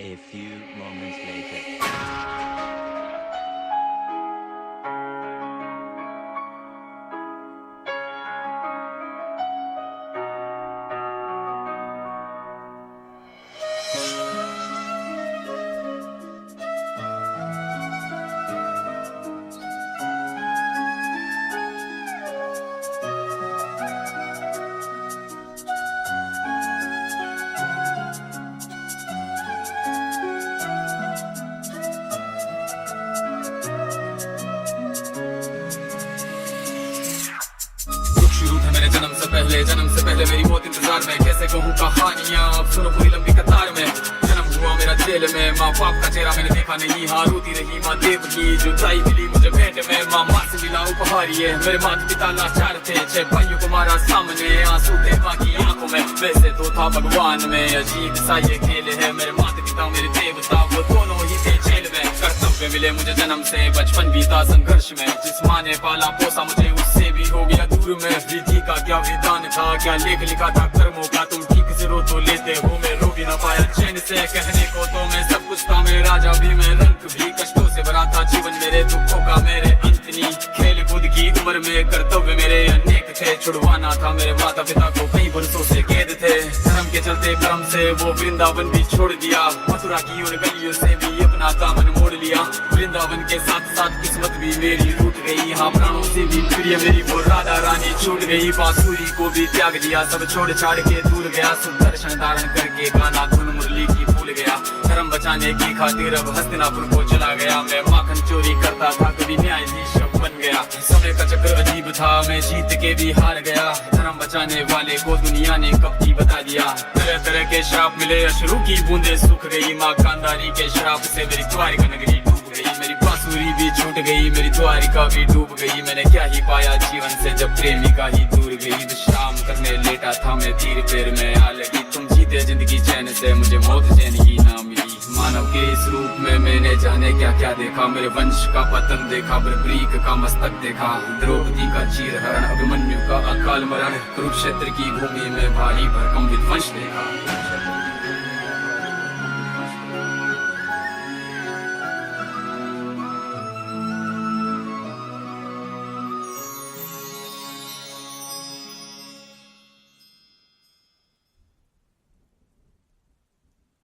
A few moments later. जन्म से पहले मेरी मौत इंतजार में, कैसे कहूँ कहानियाँ अब सुनो पूरी लंबी कतार में। जन्म हुआ मेरा जेल में, माँ बाप का चेहरा मैंने देखा नहीं, हाँ रोती रही माँ देव की जुदाई मिली मुझे भेंट में। माँ माँ से मिला उपहार ये, मेरे माता पिता लाचार थे, 6 भाइयों को मारा सामने, आंसू थे माँ की आंखों में। वैसे तो था भगवान में, अजीब सा ये खेल है, मेरे माता पिता मेरे देवता वो दोनों ही थे जेल में। कर्तव्य मिले मुझे जन्म से, बचपन बीता संघर्ष में, जिस माँ ने पाला पोसा मुझे उससे भी हो गया दूर में। विधि का क्या विधान था, क्या लेख लिखा था कर्मों का, तुम ठीक से रो तो लेते हो, मैं रो भी ना पाया चैन से। कहने को तो मैं सब कुछ था, मैं राजा भी मैं रंग भी, कष्टों से भरा था जीवन मेरे, दुखों का मेरे अंत नहीं। खेल कूद की उम्र में कर्तव्य मेरे अनेक थे, छुड़वाना था मेरे माता पिता को कई बरसों से कैद थे। धर्म के चलते कर्म से वो वृंदावन भी छोड़ दिया, मथुरा की उन गलियों से भी अपना दामन मोड़ लिया। वृंदावन के साथ साथ किस्मत भी मेरी रूठ गई, यहाँ प्राणों से भी प्रिय मेरी वो राधा रानी छूट गई। बांसुरी को भी त्याग दिया, सब छोड़ छाड़ के दूर गया, सुदर्शन धारण करके गाना धुन मुरली की भूल गया। धर्म बचाने की खातिर अब हस्तिनापुर को चला गया, मैं माखन चोरी करता था कभी न्यायाधीश बन गया। समय का चक्र अजीब था, मैं जीत के भी हार गया, धर्म बचाने वाले को दुनिया ने कपटी बता दिया। तरह तरह के श्राप मिले, अश्रु की बूंदे सूख गई, माँ कांदारी के श्राप से मेरी द्वारिका नगरी डूब गई। मेरी बांसुरी भी छूट गई, मेरी द्वारिका भी डूब गई। मैंने क्या ही पाया जीवन से जब प्रेमिका ही दूर गई। विश्राम करने लेटा था मैं, तीर पैर में आ लगी, तुम जीते जिंदगी चैन से, मुझे मौत चैन ही ना मिली। मानव के इस रूप में मैंने जाने क्या क्या देखा, मेरे वंश का पतन देखा, बर्बरीक का मस्तक देखा, द्रौपदी का चीरहरण, अभिमन्यु का अकाल मरण, कुरुक्षेत्र की भूमि में भारी भरकम विध्वंस देखा।